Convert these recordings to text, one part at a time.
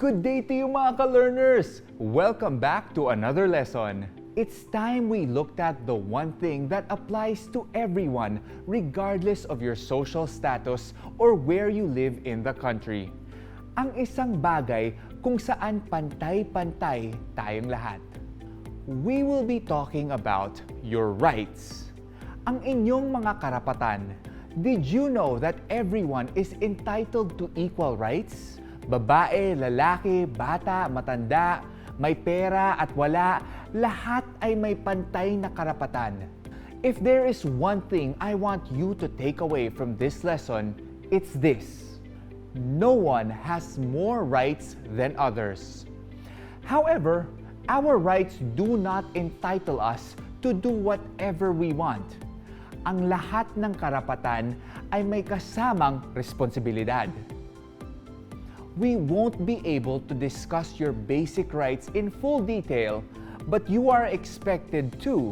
Good day to you mga ka-learners! Welcome back to another lesson. It's time we looked at the one thing that applies to everyone regardless of your social status or where you live in the country. Ang isang bagay kung saan pantay-pantay tayong lahat. We will be talking about your rights. Ang inyong mga karapatan. Did you know that everyone is entitled to equal rights? Babae, lalaki, bata, matanda, may pera at wala, lahat ay may pantay na karapatan. If there is one thing I want you to take away from this lesson, it's this. No one has more rights than others. However, our rights do not entitle us to do whatever we want. Ang lahat ng karapatan ay may kasamang responsibilidad. We won't be able to discuss your basic rights in full detail, but you are expected to,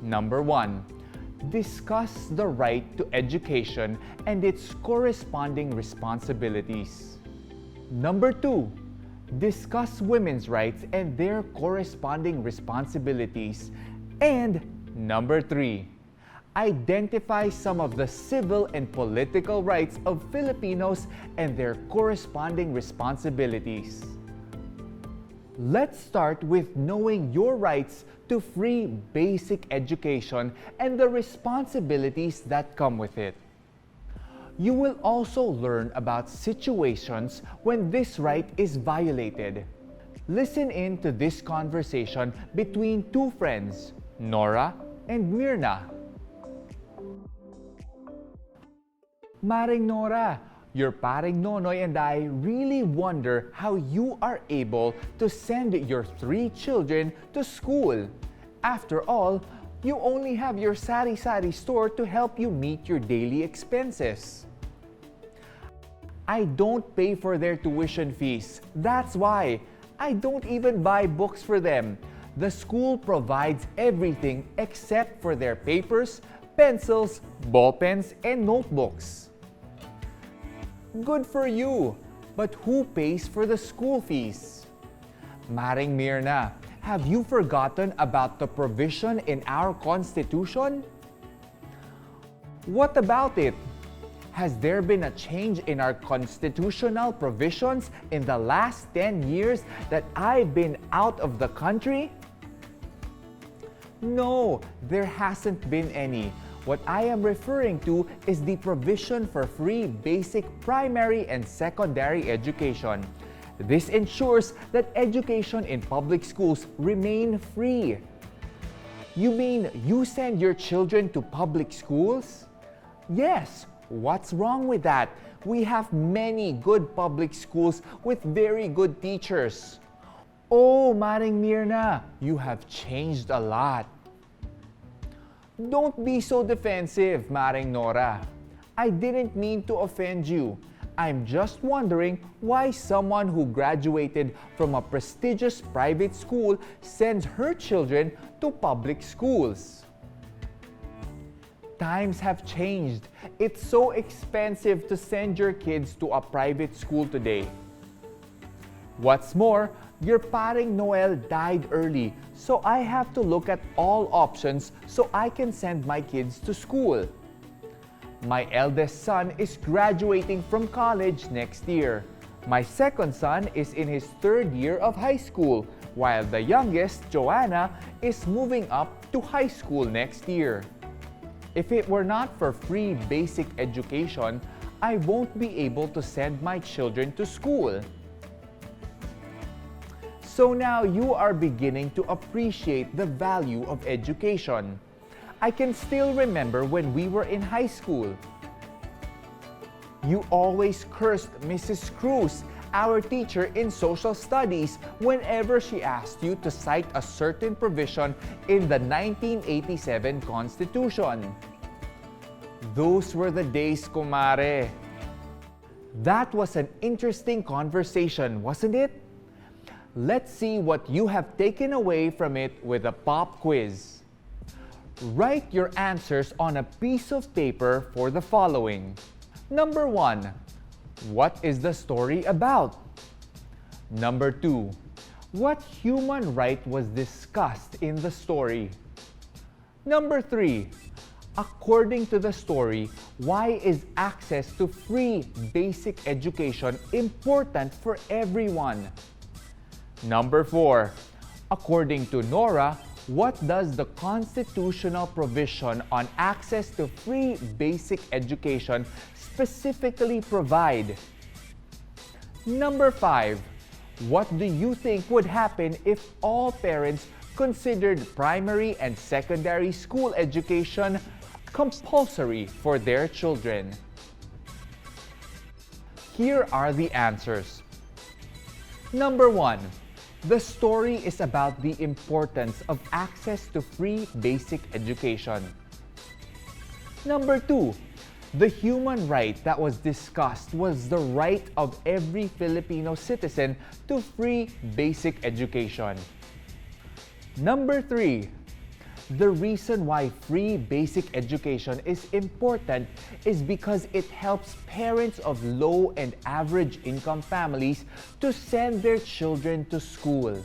number 1, discuss the right to education and its corresponding responsibilities. Number 2, discuss women's rights and their corresponding responsibilities. And number 3, identify some of the civil and political rights of Filipinos and their corresponding responsibilities. Let's start with knowing your rights to free basic education and the responsibilities that come with it. You will also learn about situations when this right is violated. Listen in to this conversation between two friends, Nora and Mirna. Maring Nora, your paring Nonoy and I really wonder how you are able to send your 3 children to school. After all, you only have your sari-sari store to help you meet your daily expenses. I don't pay for their tuition fees. That's why I don't even buy books for them. The school provides everything except for their papers, pencils, ballpens, and notebooks. Good for you! But who pays for the school fees? Maring Mirna, have you forgotten about the provision in our Constitution? What about it? Has there been a change in our constitutional provisions in the last 10 years that I've been out of the country? No, there hasn't been any. What I am referring to is the provision for free basic primary and secondary education. This ensures that education in public schools remain free. You mean you send your children to public schools? Yes, what's wrong with that? We have many good public schools with very good teachers. Oh, Maring Mirna, you have changed a lot. Don't be so defensive, Maring Nora. I didn't mean to offend you. I'm just wondering why someone who graduated from a prestigious private school sends her children to public schools. Times have changed. It's so expensive to send your kids to a private school today. What's more, your paring Noel died early, so I have to look at all options so I can send my kids to school. My eldest son is graduating from college next year. My second son is in his 3rd year of high school, while the youngest, Joanna, is moving up to high school next year. If it were not for free basic education, I won't be able to send my children to school. So now you are beginning to appreciate the value of education. I can still remember when we were in high school. You always cursed Mrs. Cruz, our teacher in social studies, whenever she asked you to cite a certain provision in the 1987 Constitution. Those were the days, kumare. That was an interesting conversation, wasn't it? Let's see what you have taken away from it with a pop quiz. Write your answers on a piece of paper for the following. Number 1. What is the story about? Number 2. What human right was discussed in the story? Number 3. According to the story, why is access to free basic education important for everyone? Number 4. According to Nora, what does the constitutional provision on access to free basic education specifically provide? Number 5. What do you think would happen if all parents considered primary and secondary school education compulsory for their children? Here are the answers. Number 1. The story is about the importance of access to free basic education. Number 2. The human right that was discussed was the right of every Filipino citizen to free basic education. Number 3. The reason why free basic education is important is because it helps parents of low and average income families to send their children to school.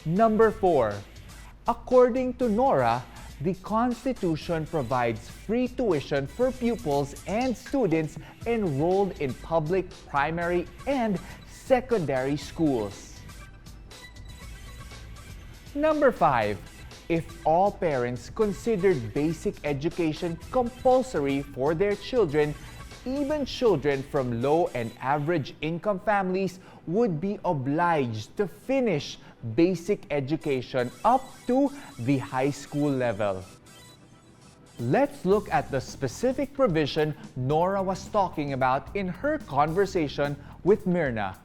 Number 4. According to Nora, the Constitution provides free tuition for pupils and students enrolled in public primary and secondary schools. Number 5. If all parents considered basic education compulsory for their children, even children from low and average income families would be obliged to finish basic education up to the high school level. Let's look at the specific provision Nora was talking about in her conversation with Myrna.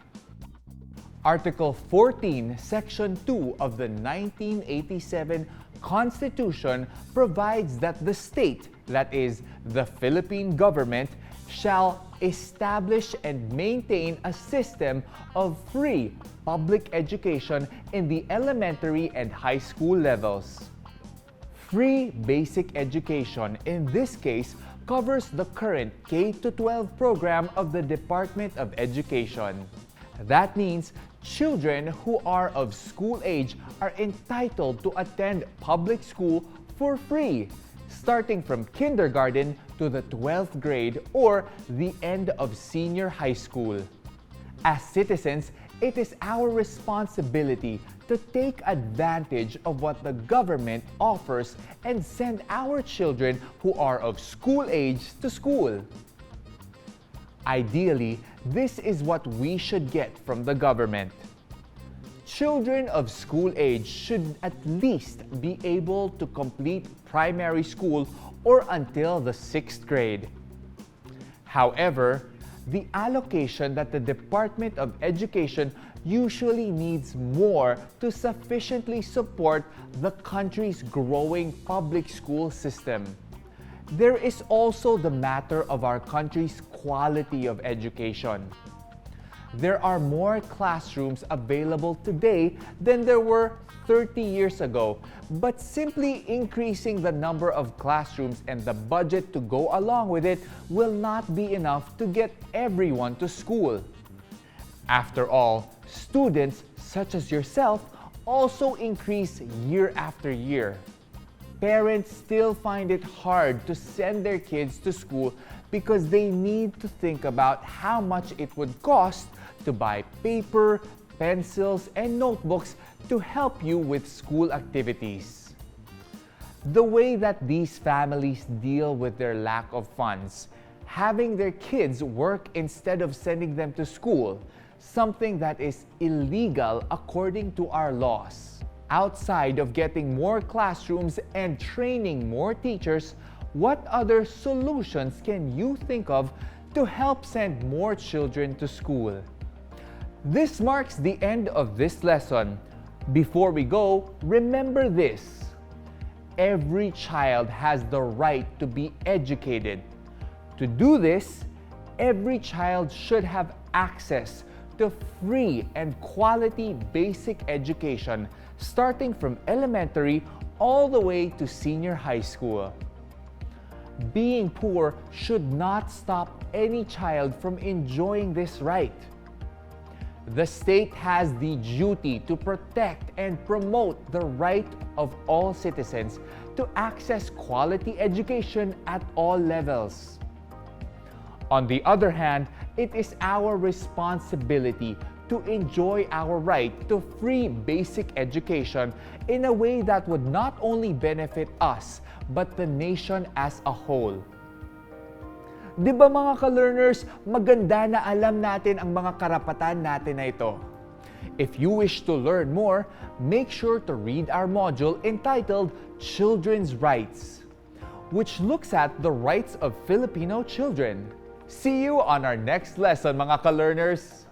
Article 14, Section 2 of the 1987 Constitution provides that the state, that is, the Philippine government, shall establish and maintain a system of free public education in the elementary and high school levels. Free basic education, in this case, covers the current K-12 program of the Department of Education. That means children who are of school age are entitled to attend public school for free, starting from kindergarten to the 12th grade or the end of senior high school. As citizens, it is our responsibility to take advantage of what the government offers and send our children who are of school age to school. Ideally, this is what we should get from the government. Children of school age should at least be able to complete primary school or until the 6th grade. However, the allocation that the Department of Education usually needs more to sufficiently support the country's growing public school system. There is also the matter of our country's quality of education. There are more classrooms available today than there were 30 years ago, but simply increasing the number of classrooms and the budget to go along with it will not be enough to get everyone to school. After all, students such as yourself also increase year after year. Parents still find it hard to send their kids to school because they need to think about how much it would cost to buy paper, pencils, and notebooks to help you with school activities. The way that these families deal with their lack of funds, having their kids work instead of sending them to school, something that is illegal according to our laws. Outside of getting more classrooms and training more teachers, what other solutions can you think of to help send more children to school? This marks the end of this lesson. Before we go, remember this. Every child has the right to be educated. To do this, every child should have access to free and quality basic education starting from elementary all the way to senior high school. Being poor should not stop any child from enjoying this right. The state has the duty to protect and promote the right of all citizens to access quality education at all levels. On the other hand, it is our responsibility to enjoy our right to free basic education in a way that would not only benefit us, but the nation as a whole. Di ba mga ka-learners, maganda na alam natin ang mga karapatan natin na ito. If you wish to learn more, make sure to read our module entitled Children's Rights, which looks at the rights of Filipino children. See you on our next lesson, mga ka-learners!